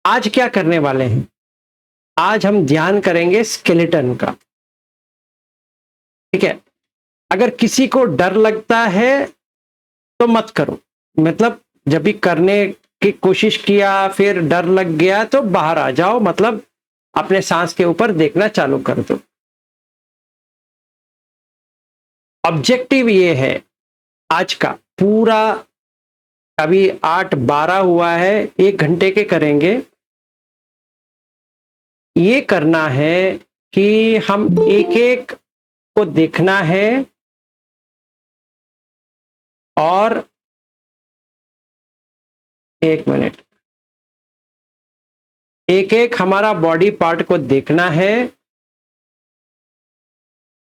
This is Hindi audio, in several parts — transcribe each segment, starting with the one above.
आज क्या करने वाले हैं? आज हम ध्यान करेंगे स्केलेटन का। ठीक है। अगर किसी को डर लगता है तो मत करो। मतलब जब भी करने की कोशिश किया फिर डर लग गया तो बाहर आ जाओ, मतलब अपने सांस के ऊपर देखना चालू कर दो। ऑब्जेक्टिव ये है आज का पूरा, अभी 8:12 हुआ है, 1 घंटे के करेंगे। ये करना है कि हम एक एक को देखना है और 1 मिनट, एक एक हमारा बॉडी पार्ट को देखना है।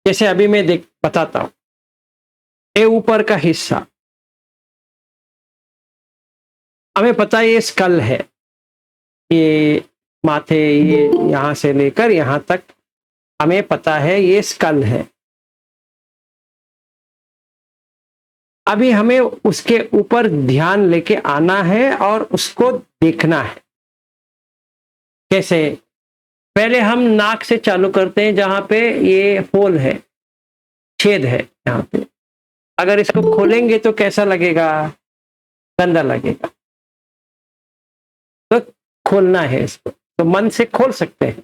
जैसे अभी मैं बताता हूं। ये ऊपर का हिस्सा हमें पता है, ये स्कल है, ये माथे, ये यहां से लेकर यहां तक हमें पता है ये स्कल है। अभी हमें उसके ऊपर ध्यान लेके आना है और उसको देखना है। कैसे? पहले हम नाक से चालू करते हैं, जहां पे ये होल है, छेद है यहाँ पे। अगर इसको खोलेंगे तो कैसा लगेगा? गंदा लगेगा। तो खोलना है इसको, तो मन से खोल सकते हैं।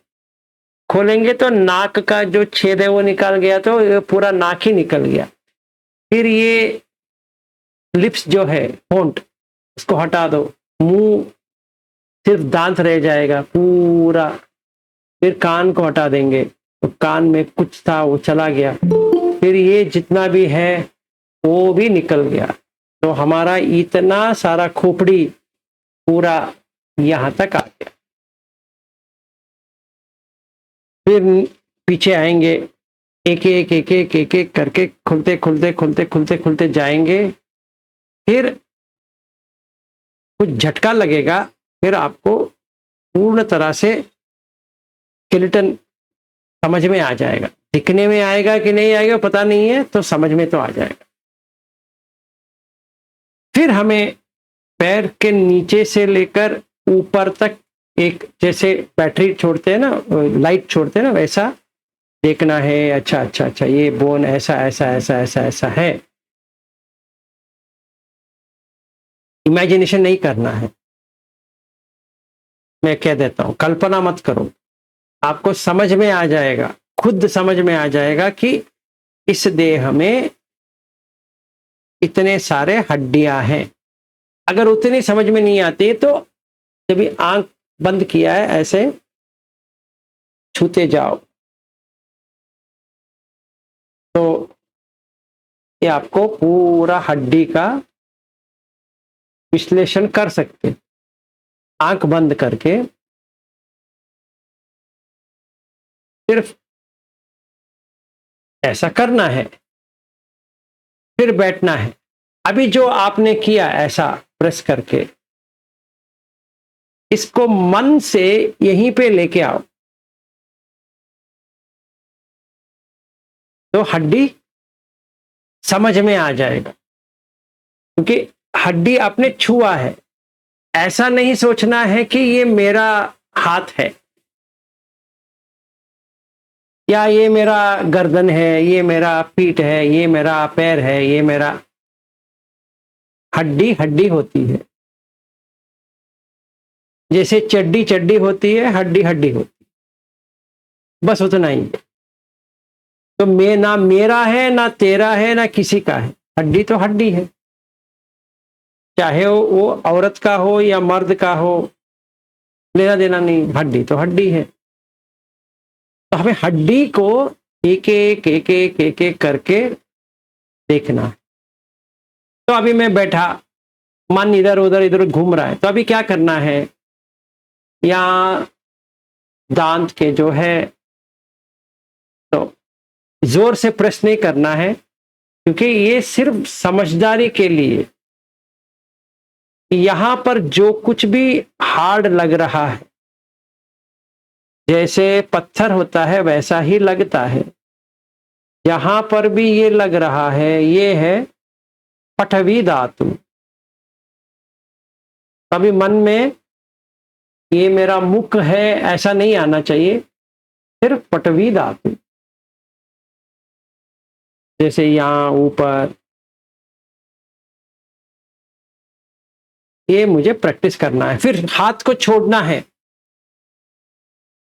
खोलेंगे तो नाक का जो छेद है वो निकल गया, तो ये पूरा नाक ही निकल गया। फिर ये लिप्स जो है, होंठ, उसको हटा दो। मुंह सिर्फ दांत रह जाएगा पूरा। फिर कान को हटा देंगे, तो कान में कुछ था वो चला गया। फिर ये जितना भी है वो भी निकल गया। तो हमारा इतना सारा खोपड़ी पूरा यहां तक आ गया। फिर पीछे आएंगे, एक एक एक एक एक एक करके खुलते खुलते खुलते खुलते खुलते जाएंगे। फिर कुछ झटका लगेगा, फिर आपको पूर्ण तरह से स्केलेटन समझ में आ जाएगा। दिखने में आएगा कि नहीं आएगा पता नहीं है, तो समझ में तो आ जाएगा। फिर हमें पैर के नीचे से लेकर ऊपर तक, एक जैसे बैटरी छोड़ते हैं ना, लाइट छोड़ते हैं ना, वैसा देखना है। अच्छा अच्छा अच्छा, ये बोन ऐसा ऐसा ऐसा ऐसा ऐसा है। इमेजिनेशन नहीं करना है, मैं कह देता हूं, कल्पना मत करो। आपको समझ में आ जाएगा, खुद समझ में आ जाएगा कि इस देह में इतने सारे हड्डियां हैं। अगर उतनी समझ में नहीं आती तो जब आंख बंद किया है ऐसे छूते जाओ, तो ये आपको पूरा हड्डी का विश्लेषण कर सकते। आंख बंद करके सिर्फ ऐसा करना है, फिर बैठना है। अभी जो आपने किया ऐसा प्रेस करके, इसको मन से यहीं पे लेके आओ, तो हड्डी समझ में आ जाएगा। क्योंकि हड्डी आपने छुआ है। ऐसा नहीं सोचना है कि ये मेरा हाथ है, या ये मेरा गर्दन है, ये मेरा पीठ है, ये मेरा पैर है, ये मेरा। हड्डी हड्डी होती है, जैसे चड्डी चड्डी होती है, हड्डी हड्डी होती है, बस उतना ही है। तो मैं ना मेरा है ना तेरा है ना किसी का है, हड्डी तो हड्डी है। चाहे वो औरत का हो या मर्द का हो, लेना देना नहीं, हड्डी तो हड्डी है। तो हमें हड्डी को एक एक एक एक एक एक करके देखना है। तो अभी मैं बैठा, मन इधर उधर इधर घूम रहा है, तो अभी क्या करना है? यहाँ दांत के जो है, तो जोर से प्रेस नहीं करना है, क्योंकि ये सिर्फ समझदारी के लिए। यहां पर जो कुछ भी हार्ड लग रहा है, जैसे पत्थर होता है वैसा ही लगता है। यहां पर भी ये लग रहा है, ये है पृथ्वी धातु। अभी मन में ये, ये मेरा मुख है, ऐसा नहीं आना चाहिए। सिर्फ पटवी धातु, जैसे यहाँ ऊपर, ये मुझे प्रैक्टिस करना है। फिर हाथ को छोड़ना है,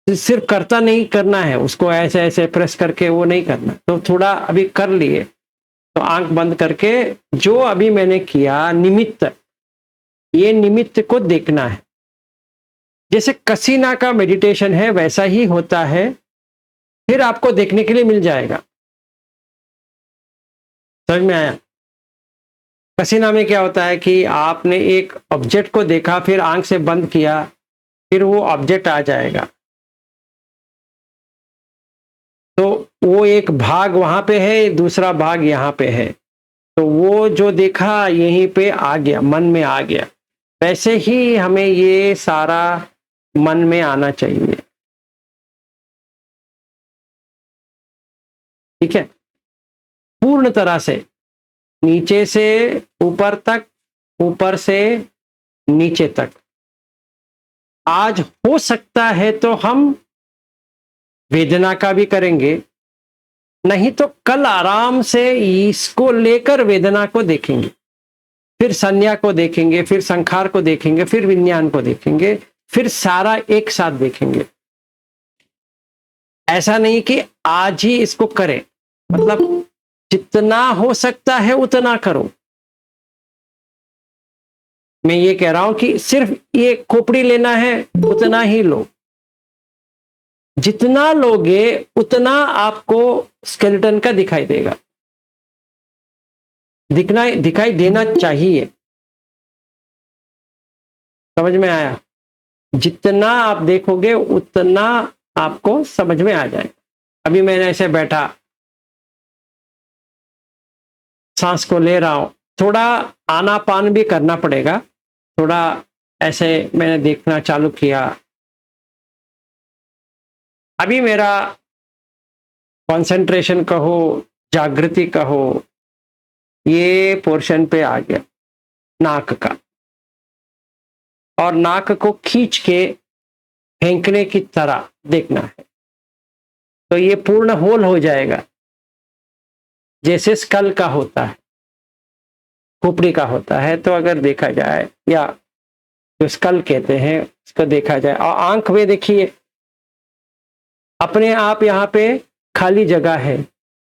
सिर्फ करता नहीं करना है, उसको ऐसे ऐसे प्रेस करके वो नहीं करना। तो थोड़ा अभी कर लिए, तो आंख बंद करके जो अभी मैंने किया निमित्त, ये निमित्त को देखना है। जैसे कसीना का मेडिटेशन है वैसा ही होता है, फिर आपको देखने के लिए मिल जाएगा। समझ में आया? कसीना में क्या होता है कि आपने एक ऑब्जेक्ट को देखा, फिर आंख से बंद किया, फिर वो ऑब्जेक्ट आ जाएगा। तो वो एक भाग वहां पे है, दूसरा भाग यहाँ पे है, तो वो जो देखा यहीं पे आ गया, मन में आ गया। वैसे ही हमें ये सारा मन में आना चाहिए। ठीक है, पूर्ण तरह से, नीचे से ऊपर तक, ऊपर से नीचे तक। आज हो सकता है तो हम वेदना का भी करेंगे, नहीं तो कल आराम से इसको लेकर वेदना को देखेंगे, फिर संज्ञा को देखेंगे, फिर संखार को देखेंगे, फिर विज्ञान को देखेंगे, फिर सारा एक साथ देखेंगे। ऐसा नहीं कि आज ही इसको करें, मतलब जितना हो सकता है उतना करो। मैं ये कह रहा हूं कि सिर्फ ये खोपड़ी लेना है, उतना ही लो। जितना लोगे उतना आपको स्केलेटन का दिखाई देगा, दिखाई देना चाहिए। समझ में आया? जितना आप देखोगे उतना आपको समझ में आ जाए। अभी मैंने ऐसे बैठा, सांस को ले रहा हूं, थोड़ा आनापान भी करना पड़ेगा। थोड़ा ऐसे मैंने देखना चालू किया, अभी मेरा कंसंट्रेशन कहो, जागृति कहो, ये पोर्शन पे आ गया नाक का, और नाक को खींच के फेंकने की तरह देखना है, तो ये पूर्ण होल हो जाएगा, जैसे स्कल का होता है, खोपड़ी का होता है। तो अगर देखा जाए, या जो स्कल कहते हैं उसको देखा जाए, और आंख में देखिए अपने आप यहाँ पे खाली जगह है,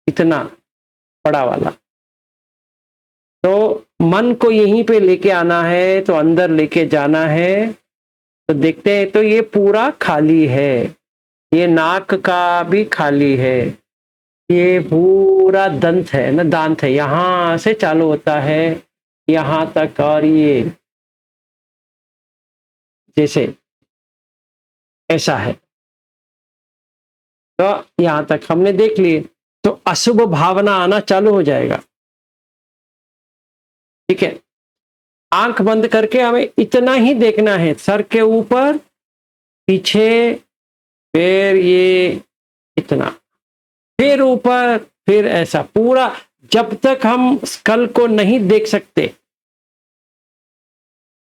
इतना बड़ा वाला, तो मन को यहीं पे लेके आना है, तो अंदर लेके जाना है। तो देखते हैं तो ये पूरा खाली है, ये नाक का भी खाली है, ये पूरा दंत है ना, दांत है, यहां से चालू होता है यहां तक, और ये जैसे ऐसा है, तो यहां तक हमने देख लिए। तो अशुभ भावना आना चालू हो जाएगा। ठीक है, आंख बंद करके हमें इतना ही देखना है, सर के ऊपर, पीछे, फिर ये इतना, फिर ऊपर, फिर ऐसा पूरा। जब तक हम स्कल को नहीं देख सकते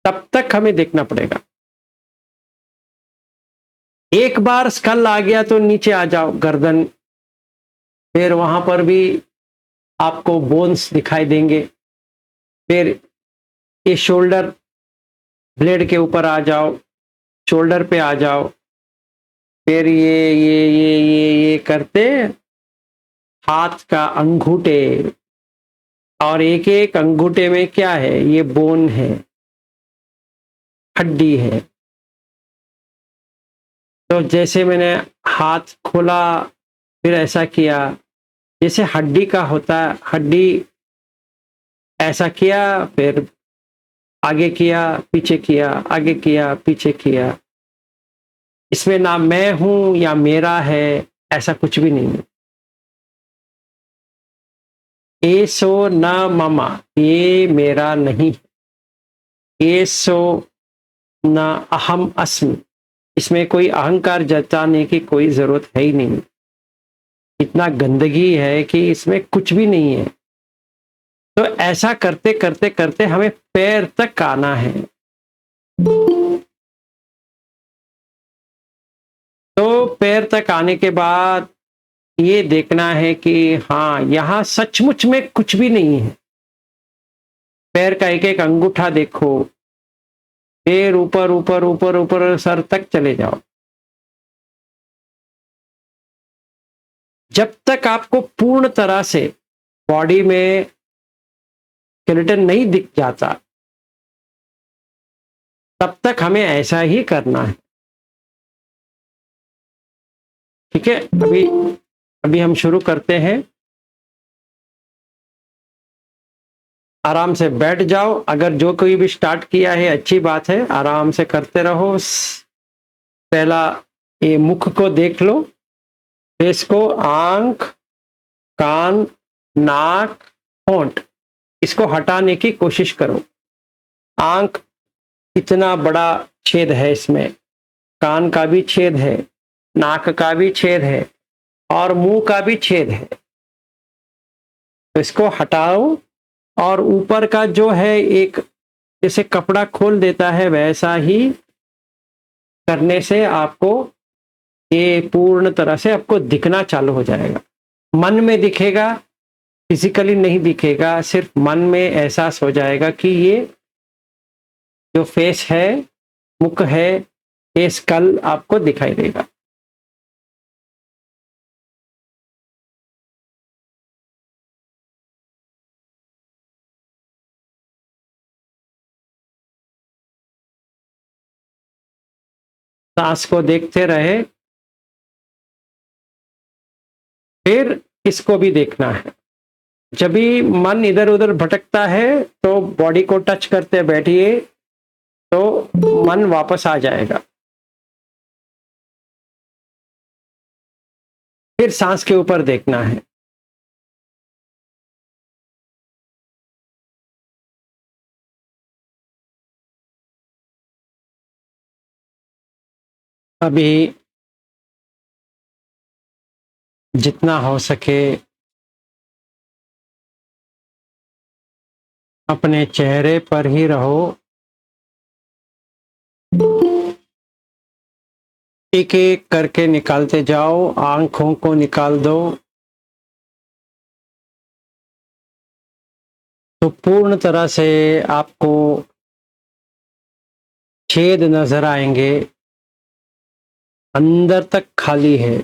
तब तक हमें देखना पड़ेगा। एक बार स्कल आ गया तो नीचे आ जाओ, गर्दन, फिर वहां पर भी आपको बोन्स दिखाई देंगे, फिर ये शोल्डर ब्लेड के ऊपर आ जाओ, शोल्डर पे आ जाओ, फिर ये करते हाथ का अंगूठे, और एक एक अंगूठे में क्या है, ये बोन है, हड्डी है। तो जैसे मैंने हाथ खोला, फिर ऐसा किया, जैसे हड्डी का होता है, हड्डी ऐसा किया, फिर आगे किया, पीछे किया, आगे किया, पीछे किया। इसमें ना मैं हूं या मेरा है, ऐसा कुछ भी नहीं है। एसो न ममा, ये मेरा नहीं है। एसो न अहम अस्मि, इसमें कोई अहंकार जताने की कोई जरूरत है ही नहीं। इतना गंदगी है कि इसमें कुछ भी नहीं है। तो ऐसा करते करते करते हमें पैर तक आना है। तो पैर तक आने के बाद ये देखना है कि हाँ, यहाँ सचमुच में कुछ भी नहीं है। पैर का एक-एक अंगूठा देखो, फिर ऊपर, ऊपर, ऊपर, ऊपर सर तक चले जाओ। जब तक आपको पूर्ण तरह से बॉडी में स्केलेटन नहीं दिख जाता, तब तक हमें ऐसा ही करना है। ठीक है? अभी अभी हम शुरू करते हैं। आराम से बैठ जाओ। अगर जो कोई भी स्टार्ट किया है अच्छी बात है, आराम से करते रहो। पहला ये मुख को देख लो, फेस को, आंख, कान, नाक, होंठ, इसको हटाने की कोशिश करो। आंख, इतना बड़ा छेद है इसमें, कान का भी छेद है, नाक का भी छेद है और मुंह का भी छेद है। तो इसको हटाओ और ऊपर का जो है एक जैसे कपड़ा खोल देता है वैसा ही करने से आपको ये पूर्ण तरह से आपको दिखना चालू हो जाएगा। मन में दिखेगा, फिजिकली नहीं दिखेगा, सिर्फ मन में एहसास हो जाएगा कि ये जो फेस है, मुख है, ये स्कल आपको दिखाई देगा। सांस को देखते रहे, फिर इसको भी देखना है। जब भी मन इधर उधर भटकता है तो बॉडी को टच करते बैठिए, तो मन वापस आ जाएगा। फिर सांस के ऊपर देखना है। अभी जितना हो सके अपने चेहरे पर ही रहो। एक एक करके निकालते जाओ, आंखों को निकाल दो तो पूर्ण तरह से आपको छेद नजर आएंगे, अंदर तक खाली है।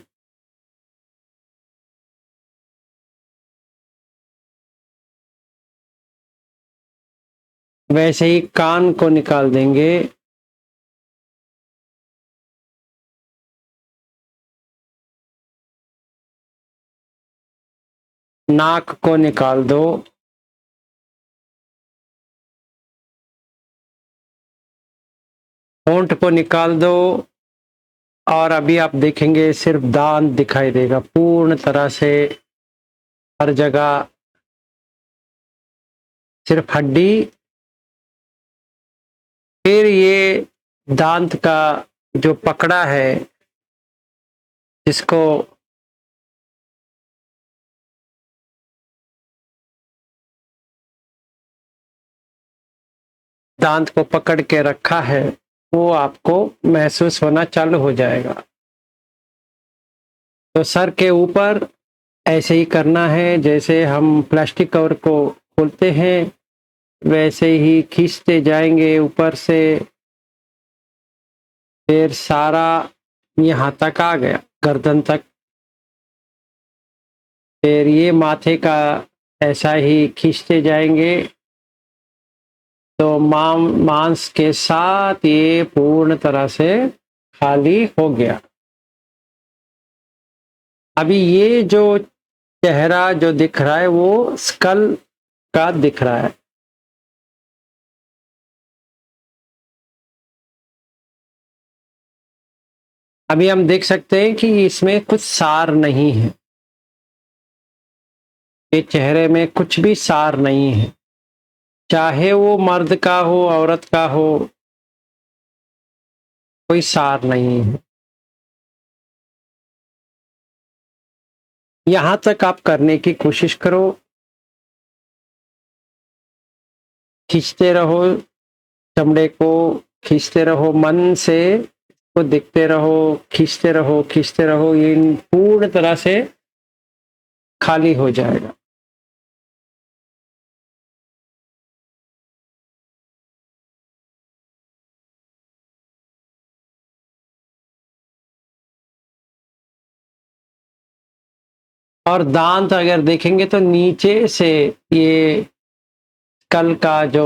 वैसे ही कान को निकाल देंगे, नाक को निकाल दो, होंठ को निकाल दो और अभी आप देखेंगे सिर्फ दांत दिखाई देगा पूर्ण तरह से। हर जगह सिर्फ हड्डी। फिर ये दांत का जो पकड़ा है, जिसको दांत को पकड़ के रखा है, वो आपको महसूस होना चालू हो जाएगा। तो सर के ऊपर ऐसे ही करना है, जैसे हम प्लास्टिक कवर को खोलते हैं वैसे ही खींचते जाएंगे ऊपर से। फिर सारा यहाँ तक आ गया, गर्दन तक। फिर ये माथे का ऐसा ही खींचते जाएंगे तो मांस के साथ ये पूर्ण तरह से खाली हो गया। अभी ये जो चेहरा जो दिख रहा है वो स्कल का दिख रहा है। अभी हम देख सकते हैं कि इसमें कुछ सार नहीं है, ये चेहरे में कुछ भी सार नहीं है, चाहे वो मर्द का हो औरत का हो, कोई सार नहीं है। यहां तक आप करने की कोशिश करो, खींचते रहो, चमड़े को खींचते रहो मन से, को देखते रहो, खींचते रहो, ये पूर्ण तरह से खाली हो जाएगा। और दांत अगर देखेंगे तो नीचे से ये कल का जो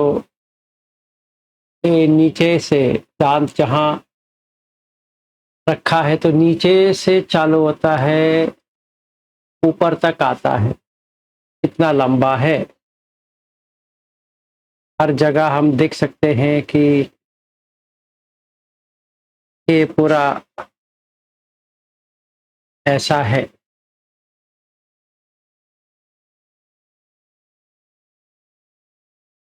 ये नीचे से दांत जहाँ रखा है तो नीचे से चालू होता है, ऊपर तक आता है, इतना लंबा है। हर जगह हम देख सकते हैं कि ये पूरा ऐसा है।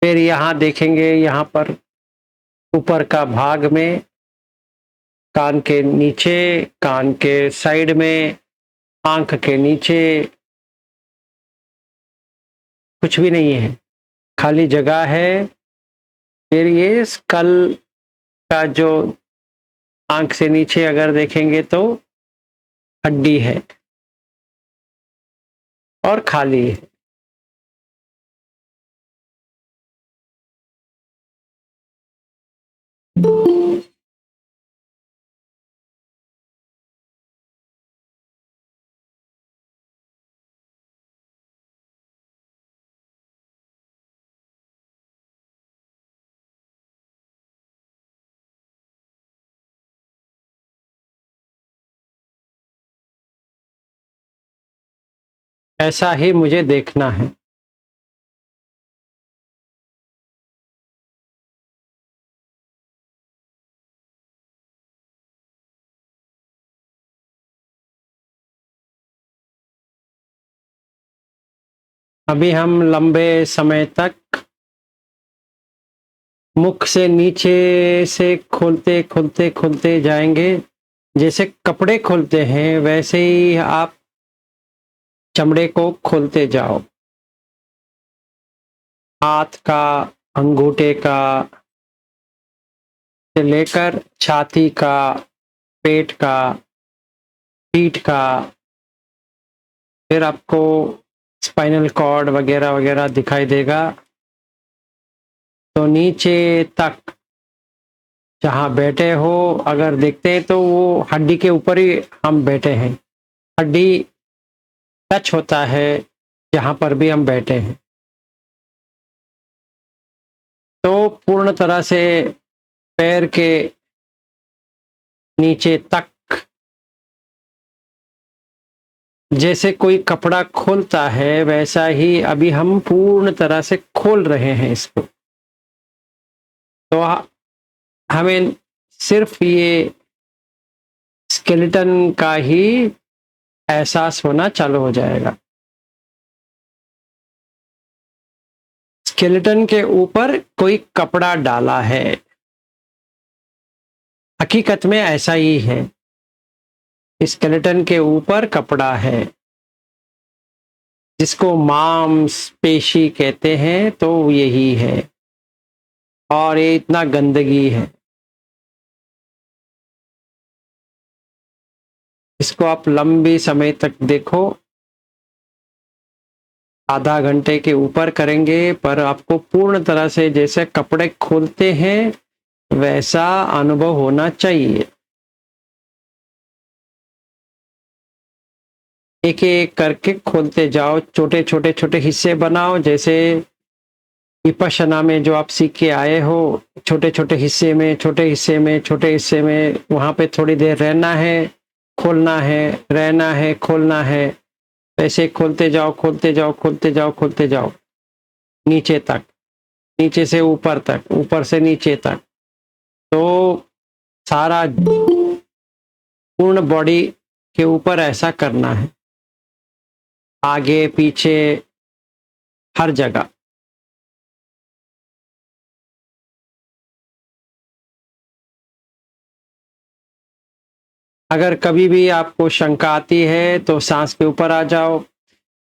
फिर यहाँ देखेंगे, यहाँ पर ऊपर का भाग में कान के नीचे, कान के साइड में, आंख के नीचे कुछ भी नहीं है, खाली जगह है। फिर ये स्कल का जो आंख से नीचे अगर देखेंगे तो हड्डी है और खाली है। ऐसा ही मुझे देखना है। अभी हम लंबे समय तक मुख से नीचे से खोलते जाएंगे। जैसे कपड़े खोलते हैं वैसे ही आप चमड़े को खोलते जाओ। हाथ का, अंगूठे का से लेकर छाती का, पेट का, पीठ का, फिर आपको स्पाइनल कॉर्ड वगैरह वगैरह दिखाई देगा। तो नीचे तक जहाँ बैठे हो अगर देखते हैं तो वो हड्डी के ऊपर ही हम बैठे हैं। हड्डी टच होता है जहाँ पर भी हम बैठे हैं। तो पूर्ण तरह से पैर के नीचे तक जैसे कोई कपड़ा खोलता है वैसा ही अभी हम पूर्ण तरह से खोल रहे हैं इसको। तो हमें सिर्फ ये स्केलेटन का ही एहसास होना चालू हो जाएगा। स्केलेटन के ऊपर कोई कपड़ा डाला है, हकीकत में ऐसा ही है। स्केलेटन के ऊपर कपड़ा है जिसको मांसपेशी कहते हैं, तो यही है। और ये इतना गंदगी है, इसको आप लंबी समय तक देखो। आधा घंटे के ऊपर करेंगे पर आपको पूर्ण तरह से जैसे कपड़े खोलते हैं वैसा अनुभव होना चाहिए। एक एक करके खोलते जाओ, छोटे छोटे हिस्से बनाओ। जैसे विपश्यना में जो आप सीख के आए हो, छोटे छोटे हिस्से में वहां पे थोड़ी देर रहना है, खोलना है, रहना है, खोलना है। ऐसे खोलते जाओ नीचे तक, नीचे से ऊपर तक, ऊपर से नीचे तक। तो सारा पूर्ण बॉडी के ऊपर ऐसा करना है, आगे पीछे हर जगह। अगर कभी भी आपको शंका आती है तो सांस के ऊपर आ जाओ।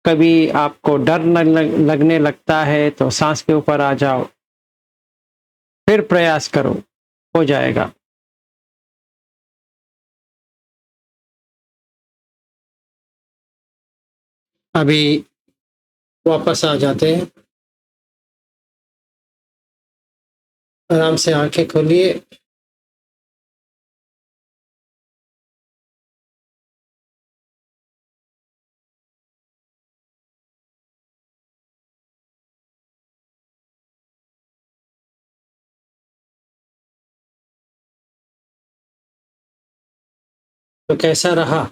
कभी आपको डर लगने लगता है तो सांस के ऊपर आ जाओ। फिर प्रयास करो, हो जाएगा। अभी वापस आ जाते हैं। आराम से आंखें खोलिए। तो कैसा रहा?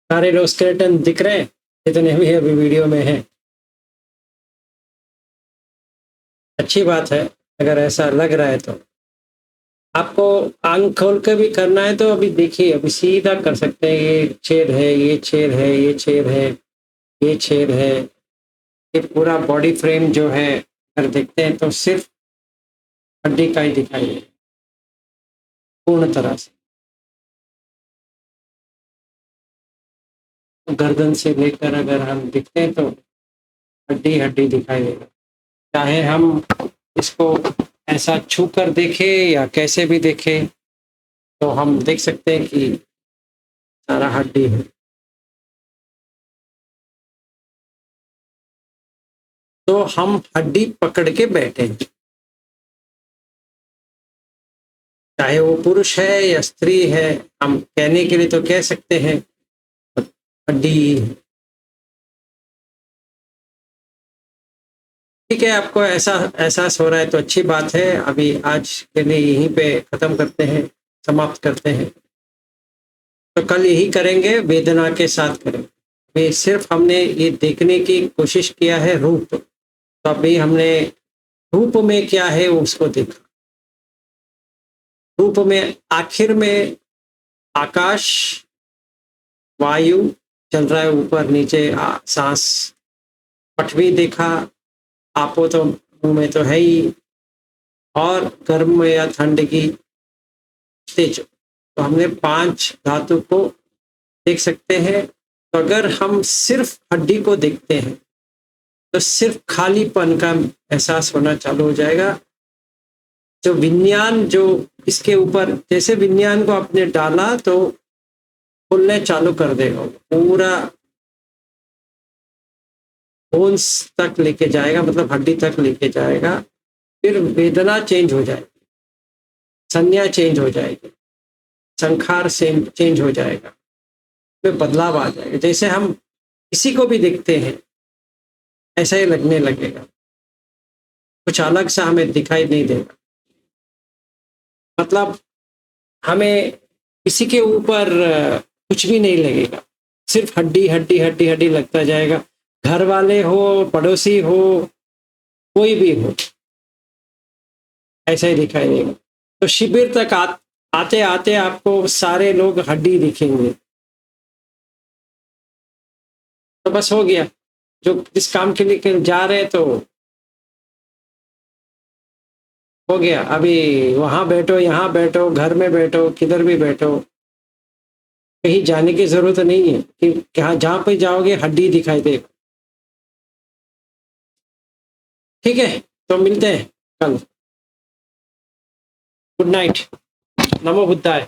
सारे लोग स्केलेटन दिख रहे हैं जितने भी अभी वीडियो में हैं? अच्छी बात है। अगर ऐसा लग रहा है तो आपको आंख खोल के भी करना है तो अभी देखिए, अभी सीधा कर सकते हैं। ये छेद है, ये छेद है, ये छेद है, ये छेद है। ये पूरा बॉडी फ्रेम जो है अगर देखते हैं तो सिर्फ हड्डी का ही दिखाई दे पूर्ण तरह से। गर्दन से लेकर अगर हम दिखते हैं तो हड्डी हड्डी दिखाई देगा। चाहे हम इसको ऐसा छू कर देखें या कैसे भी देखें, तो हम देख सकते हैं कि सारा हड्डी है। तो हम हड्डी पकड़ के बैठे हैं, चाहे वो पुरुष है या स्त्री है। हम कहने के लिए तो कह सकते हैं हड्डी। ठीक है, आपको ऐसा एहसास हो रहा है तो अच्छी बात है। अभी आज के लिए यहीं पे ख़त्म करते हैं, समाप्त करते हैं। तो कल यही करेंगे, वेदना के साथ करेंगे। अभी सिर्फ हमने ये देखने की कोशिश किया है रूप, तो अभी हमने रूप में क्या है उसको देखा। रूप में आखिर में आकाश, वायु चल रहा है ऊपर नीचे, सांस, पृथ्वी देखा, आपो तो मुंह में तो है ही, और गर्म या ठंड की तेज। तो हमने 5 धातु को देख सकते हैं। तो अगर हम सिर्फ हड्डी को देखते हैं तो सिर्फ खालीपन का एहसास होना चालू हो जाएगा। जो विज्ञान जो इसके ऊपर, जैसे विज्ञान को आपने डाला तो खुलने चालू कर देगा, पूरा बोन्स तक लेके जाएगा, मतलब हड्डी तक लेके जाएगा। फिर वेदना चेंज हो जाएगी, संज्ञा चेंज हो जाएगी, संखार चेंज हो जाएगा, में बदलाव आ जाएगा। जैसे हम किसी को भी देखते हैं ऐसा ही लगने लगेगा, कुछ अलग सा हमें दिखाई नहीं देगा। मतलब हमें किसी के ऊपर कुछ भी नहीं लगेगा, सिर्फ हड्डी हड्डी हड्डी हड्डी लगता जाएगा। घर वाले हो, पड़ोसी हो, कोई भी हो, ऐसा ही दिखाई देगा। तो शिविर तक आते आते आपको सारे लोग हड्डी दिखेंगे। तो बस हो गया, जो जिस काम के लिए जा रहे हैं तो हो गया। अभी वहां बैठो, यहाँ बैठो, घर में बैठो, किधर भी बैठो, कहीं जाने की जरूरत नहीं है कि जहां पे जाओगे हड्डी दिखाई देगा। ठीक है, तो मिलते हैं कल। Good night. नमो बुद्धाय।